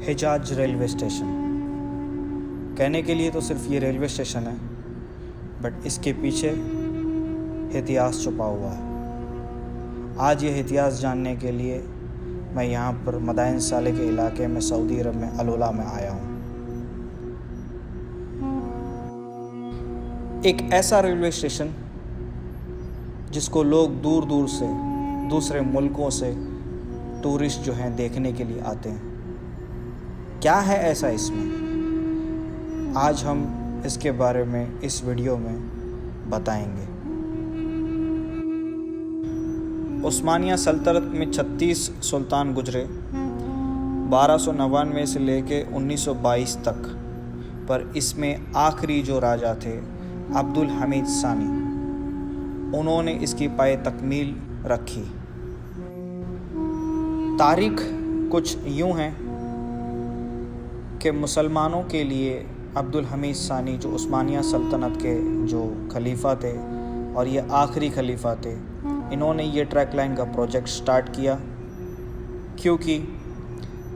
हिजाज railway station. कहने के लिए तो सिर्फ ये रेलवे स्टेशन है, बट इसके पीछे इतिहास छुपा हुआ है। आज ये इतिहास जानने के लिए मैं यहाँ पर मदाइन साले के इलाके में सऊदी अरब में अलोला में आया हूँ। एक ऐसा रेलवे स्टेशन जिसको लोग दूर दूर से, दूसरे मुल्कों से टूरिस्ट जो हैं देखने के लिए आते हैं। क्या है ऐसा इसमें, आज हम इसके बारे में इस वीडियो में बताएंगे। उस्मानिया सल्तनत में 36 सुल्तान गुजरे 1299 से लेके 1922 तक, पर इसमें आखिरी जो राजा थे अब्दुल हमीद सानी, उन्होंने इसकी पाए तकमील रखी। तारीख कुछ यूँ है कि मुसलमानों के लिए अब्दुल हमीद सानी जो उस्मानिया सल्तनत के जो खलीफा थे और ये आखिरी खलीफा थे, इन्होंने ये ट्रैक लाइन का प्रोजेक्ट स्टार्ट किया, क्योंकि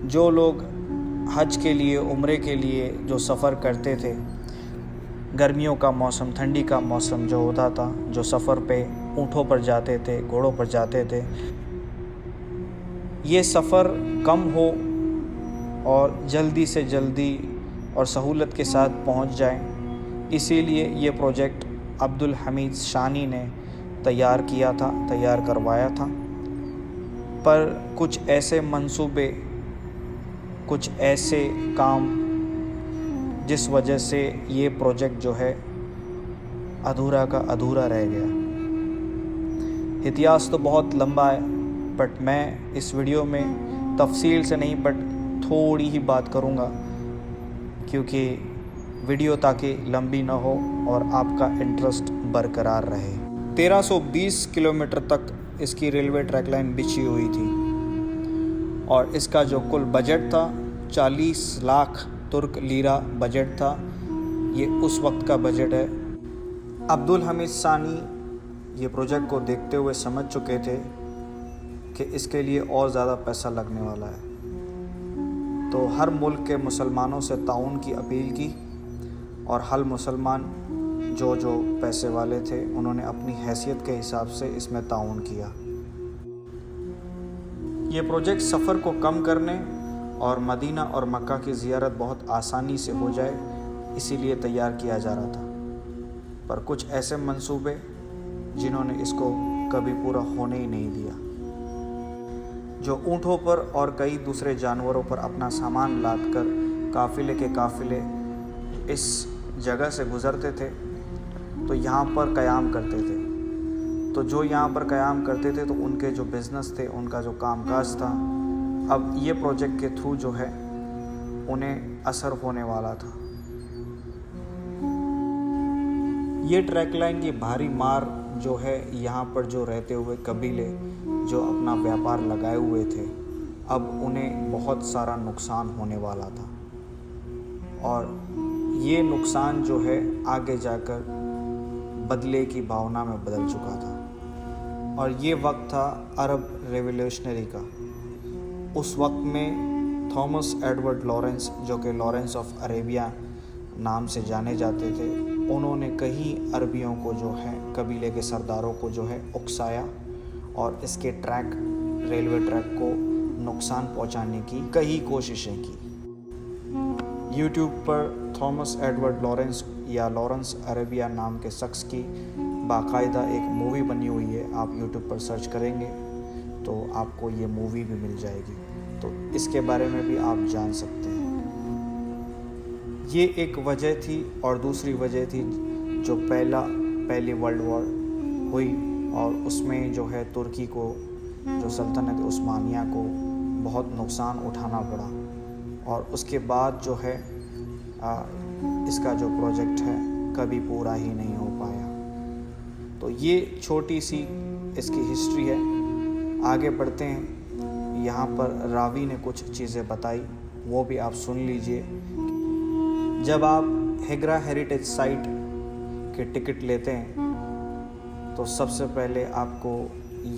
जो लोग हज के लिए, उम्रे के लिए जो सफ़र करते थे, गर्मियों का मौसम, ठंडी का मौसम जो होता था, जो सफ़र पे ऊँटों पर जाते थे, घोड़ों पर जाते थे, ये सफ़र कम हो और जल्दी से जल्दी और सहूलत के साथ पहुंच जाए, इसीलिए ये प्रोजेक्ट अब्दुल हमीद सानी ने तैयार किया था, तैयार करवाया था। पर कुछ ऐसे मंसूबे, कुछ ऐसे काम जिस वजह से ये प्रोजेक्ट जो है अधूरा का अधूरा रह गया। इतिहास तो बहुत लंबा है, बट मैं इस वीडियो में तफसील से नहीं, बट थोड़ी ही बात करूँगा, क्योंकि वीडियो ताकि लंबी ना हो और आपका इंटरेस्ट बरकरार रहे। 1320 किलोमीटर तक इसकी रेलवे ट्रैक लाइन बिछी हुई थी और इसका जो कुल बजट था 40 लाख तुर्क लीरा बजट था। ये उस वक्त का बजट है। अब्दुल हमीद सानी ये प्रोजेक्ट को देखते हुए समझ चुके थे कि इसके लिए और ज़्यादा पैसा लगने वाला है, तो हर मुल्क के मुसलमानों से ताउन की अपील की और हर मुसलमान जो पैसे वाले थे, उन्होंने अपनी हैसियत के हिसाब से इसमें ताउन किया। ये प्रोजेक्ट सफ़र को कम करने और मदीना और मक्का की ज़ियारत बहुत आसानी से हो जाए, इसीलिए तैयार किया जा रहा था। पर कुछ ऐसे मंसूबे जिन्होंने इसको कभी पूरा होने ही नहीं दिया। जो ऊँटों पर और कई दूसरे जानवरों पर अपना सामान लादकर काफ़िले के काफ़िले इस जगह से गुज़रते थे, तो यहाँ पर क़याम करते थे। तो जो यहाँ पर क़याम करते थे, तो उनके जो बिज़नेस थे, उनका जो कामकाज था, अब ये प्रोजेक्ट के थ्रू जो है उन्हें असर होने वाला था। ये ट्रैक लाइन की भारी मार जो है, यहाँ पर जो रहते हुए कबीले जो अपना व्यापार लगाए हुए थे, अब उन्हें बहुत सारा नुकसान होने वाला था। और ये नुकसान जो है आगे जाकर बदले की भावना में बदल चुका था। और ये वक्त था अरब रेवोल्यूशनरी का। उस वक्त में थॉमस एडवर्ड लॉरेंस, जो कि लॉरेंस ऑफ अरेबिया नाम से जाने जाते थे, उन्होंने कई अरबियों को जो है, कबीले के सरदारों को जो है उकसाया और इसके रेलवे ट्रैक को नुकसान पहुंचाने की कई कोशिशें की। यूट्यूब पर थॉमस एडवर्ड लॉरेंस या लॉरेंस अरेबिया नाम के शख्स की बाकायदा एक मूवी बनी हुई है। आप यूट्यूब पर सर्च करेंगे तो आपको ये मूवी भी मिल जाएगी, तो इसके बारे में भी आप जान सकते हैं। ये एक वजह थी, और दूसरी वजह थी जो पहली वर्ल्ड वॉर हुई और उसमें जो है तुर्की को, जो सल्तनत उस्मानिया को बहुत नुकसान उठाना पड़ा, और उसके बाद जो है इसका जो प्रोजेक्ट है कभी पूरा ही नहीं हो पाया। तो ये छोटी सी इसकी हिस्ट्री है। आगे बढ़ते हैं। यहाँ पर रावी ने कुछ चीज़ें बताई, वो भी आप सुन लीजिए। जब आप हिगरा हेरिटेज साइट के टिकट लेते हैं तो सबसे पहले आपको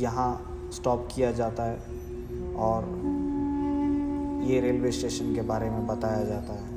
यहाँ स्टॉप किया जाता है और ये रेलवे स्टेशन के बारे में बताया जाता है।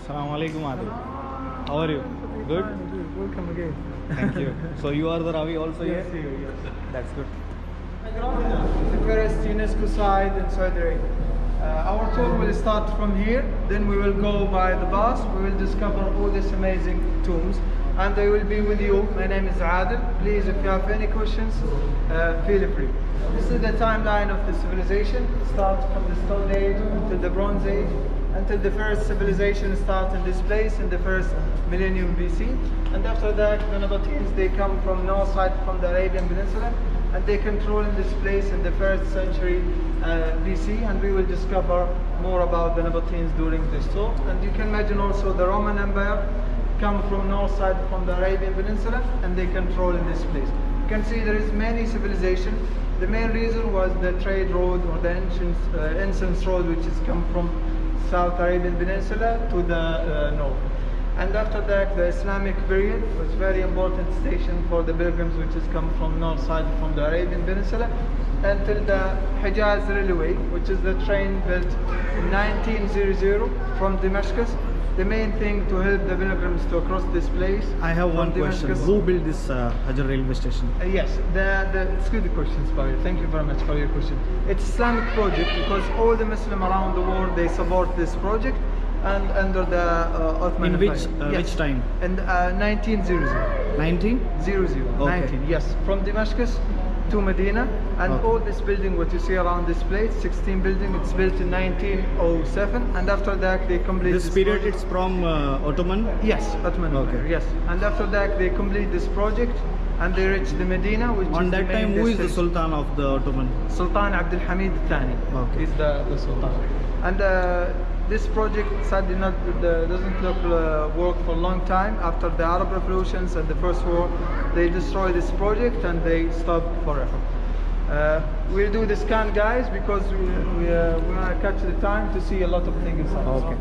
Assalamu alaikum Adil. How are you? Good? Welcome again. Thank you. So you are the Ravi also Yes, here? here, yes. That's good. The first UNESCO site in Saudi Arabia. Our tour will start from here, then we will go by the bus, we will discover all these amazing tombs, and I will be with you. My name is Adil. Please, if you have any questions, feel free. This is the timeline of the civilization. It starts from the Stone Age until the Bronze Age, until the first civilization starts in this place in the first millennium BC. And after that, the Nabateans, they come from north side from the Arabian Peninsula, and they control in this place in the first century BC, and we will discover more about the Nabateans during this tour. And you can imagine also the Roman Empire come from north side from the Arabian Peninsula, and they control in this place. You can see there is many civilization. The main reason was the trade road or the ancient incense road, which is come from South Arabian Peninsula to the north. And after that, the Islamic period was very important station for the pilgrims, which has come from north side from the Arabian Peninsula, until the Hijaz railway, which is the train built in 1900 from Damascus. The main thing to help the pilgrims to cross this place. I have one question. Damascus. Who built this Hajr railway station? Yes, it's good questions, Pavel. Thank you very much for your question. It's Islamic project because all the Muslims around the world, they support this project, and under the Ottoman In Empire. which time? In 1900. 19? 00, Okay. 19, yes. From Damascus to Medina, and Okay. all this building, what you see around this place, 16 building, it's built in 1907, and after that they complete This period project. it's from Ottoman? Yes, Ottoman Okay. Empire, yes. And after that they complete this project, and they reach the Medina, which On is that the main time, who is the destination. Sultan of the Ottoman? Sultan Abdul Hamid Thani. Okay. He's the Sultan. And this project sadly doesn't look work for a long time. After the Arab revolutions and the first war, they destroyed this project and they stopped forever. We'll do the scan, guys, because we want to catch the time to see a lot of things inside. Okay.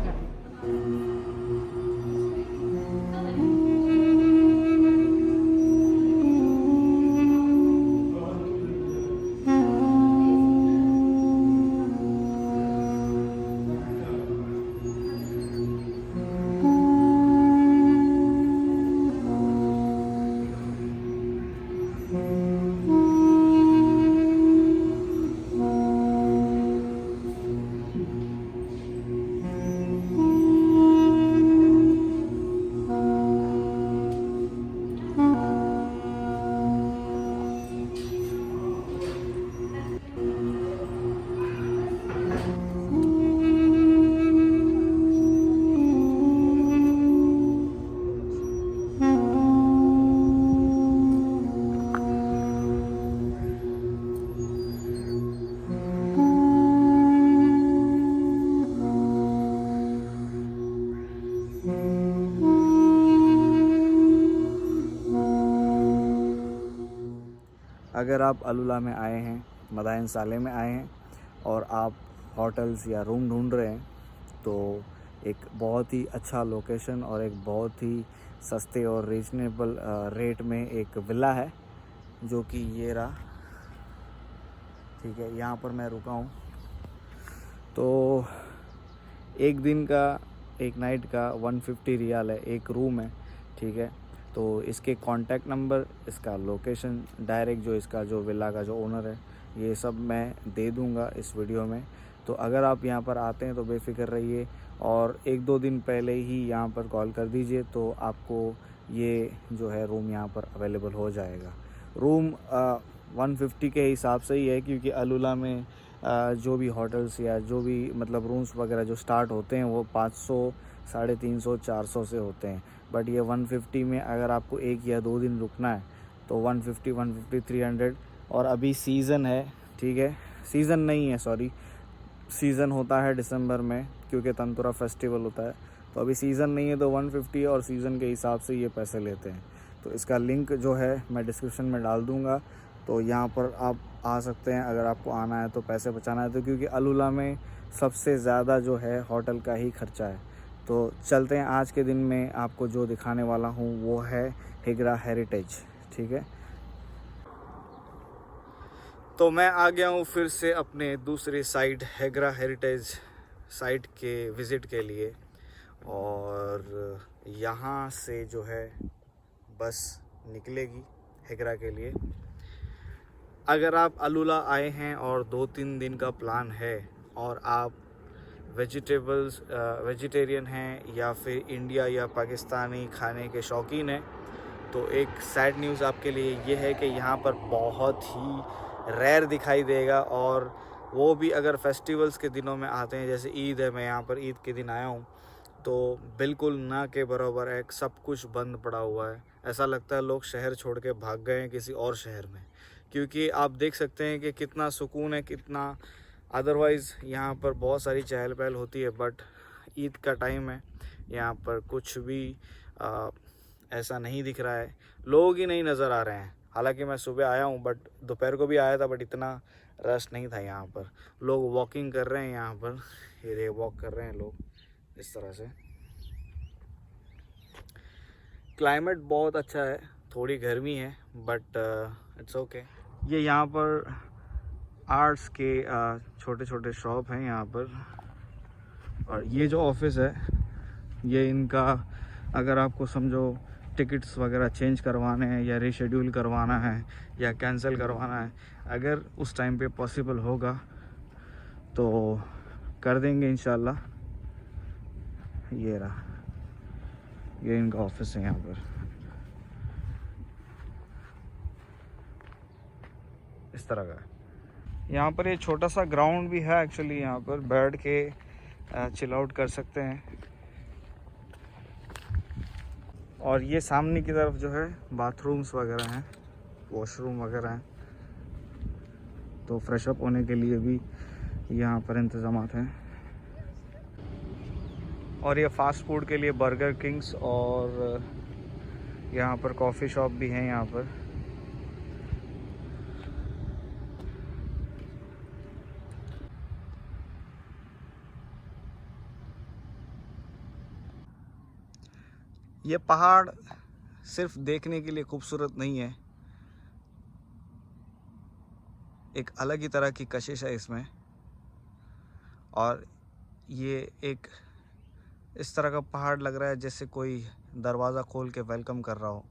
अगर आप अलुला में आए हैं, Madain साले में आए हैं और आप होटल्स या रूम ढूंढ रहे हैं, तो एक बहुत ही अच्छा लोकेशन और एक बहुत ही सस्ते और रीजनेबल रेट में एक विला है, जो कि ये रहा। ठीक है, यहाँ पर मैं रुका हूँ। तो एक दिन का, एक नाइट का 150 रियाल है, एक रूम है। ठीक है, तो इसके कॉन्टैक्ट नंबर, इसका लोकेशन, डायरेक्ट जो इसका जो विला का जो ओनर है, ये सब मैं दे दूंगा इस वीडियो में। तो अगर आप यहाँ पर आते हैं तो बेफिक्र रहिए और 1-2 दिन पहले ही यहाँ पर कॉल कर दीजिए, तो आपको ये जो है रूम यहाँ पर अवेलेबल हो जाएगा। रूम 150 के हिसाब से ही है, क्योंकि अलुला में जो भी होटल्स या जो भी मतलब रूम्स वगैरह जो स्टार्ट होते हैं वो 500, 350, 400 से होते हैं। बट ये 150 में अगर आपको 1 या 2 दिन रुकना है तो 150, 300। और अभी सीज़न है, ठीक है, सीज़न नहीं है, सॉरी, सीज़न होता है दिसंबर में, क्योंकि तंतुरा फेस्टिवल होता है। तो अभी सीज़न नहीं है, तो 150 और सीज़न के हिसाब से ये पैसे लेते हैं। तो इसका लिंक जो है मैं डिस्क्रिप्शन में डाल दूँगा, तो यहाँ पर आप आ सकते हैं अगर आपको आना है तो, पैसे बचाना है तो, क्योंकि अलुला में सबसे ज़्यादा जो है होटल का ही खर्चा है। तो चलते हैं, आज के दिन में आपको जो दिखाने वाला हूँ वो है हिजरा हेरिटेज। ठीक है, तो मैं आ गया हूँ फिर से अपने दूसरे साइट हिजरा हेरिटेज साइट के विज़िट के लिए। और यहाँ से जो है बस निकलेगी हिजरा के लिए। अगर आप अलुला आए हैं और 2-3 दिन का प्लान है और आप वेजिटेरियन हैं या फिर इंडिया या पाकिस्तानी खाने के शौकीन हैं, तो एक सैड न्यूज़ आपके लिए ये है कि यहाँ पर बहुत ही रेयर दिखाई देगा। और वो भी अगर फेस्टिवल्स के दिनों में आते हैं, जैसे ईद है, मैं यहाँ पर ईद के दिन आया हूँ, तो बिल्कुल ना के बराबर है, सब कुछ बंद पड़ा हुआ है। ऐसा लगता है लोग शहर छोड़ के भाग गए हैं किसी और शहर में, क्योंकि आप देख सकते हैं कि कितना सुकून है, कितना अदरवाइज़ यहाँ पर बहुत सारी चहल पहल होती है, बट ईद का टाइम है, यहाँ पर कुछ भी ऐसा नहीं दिख रहा है, लोग ही नहीं नज़र आ रहे हैं। हालांकि मैं सुबह आया हूँ, बट दोपहर को भी आया था, बट इतना रश नहीं था यहाँ पर। लोग वॉकिंग कर रहे हैं यहाँ पर, ये वॉक कर रहे हैं लोग इस तरह से। क्लाइमेट बहुत अच्छा है, थोड़ी गर्मी है, बट इट्स ओके। ये यहाँ पर आर्ट्स के छोटे छोटे शॉप हैं यहाँ पर। और ये जो ऑफिस है, ये इनका, अगर आपको समझो टिकट्स वगैरह चेंज करवाने हैं या रीशेड्यूल करवाना है या कैंसिल करवाना है, अगर उस टाइम पे पॉसिबल होगा तो कर देंगे इंशाल्लाह। ये रहा, ये इनका ऑफिस है यहाँ पर, इस तरह का। यहाँ पर ये छोटा सा ग्राउंड भी है एक्चुअली, यहाँ पर बैठ के चिल आउट कर सकते हैं। और ये सामने की तरफ जो है बाथरूम्स वगैरह हैं, वॉशरूम वगैरह हैं, तो फ्रेश अप होने के लिए भी यहाँ पर इंतज़ामात हैं। और ये फास्ट फूड के लिए बर्गर किंग्स और यहाँ पर कॉफ़ी शॉप भी हैं यहाँ पर। ये पहाड़ सिर्फ देखने के लिए खूबसूरत नहीं है, एक अलग ही तरह की कशिश है इसमें। और ये एक इस तरह का पहाड़ लग रहा है जैसे कोई दरवाज़ा खोल के वेलकम कर रहा हो।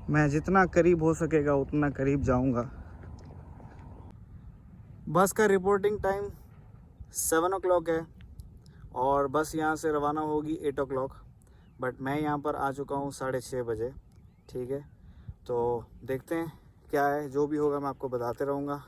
मैं जितना करीब हो सकेगा उतना करीब जाऊंगा। बस का रिपोर्टिंग टाइम 7 o'clock है और बस यहाँ से रवाना होगी 8 o'clock, बट मैं यहाँ पर आ चुका हूँ 6:30 बजे। ठीक है, तो देखते हैं क्या है, जो भी होगा मैं आपको बताते रहूँगा।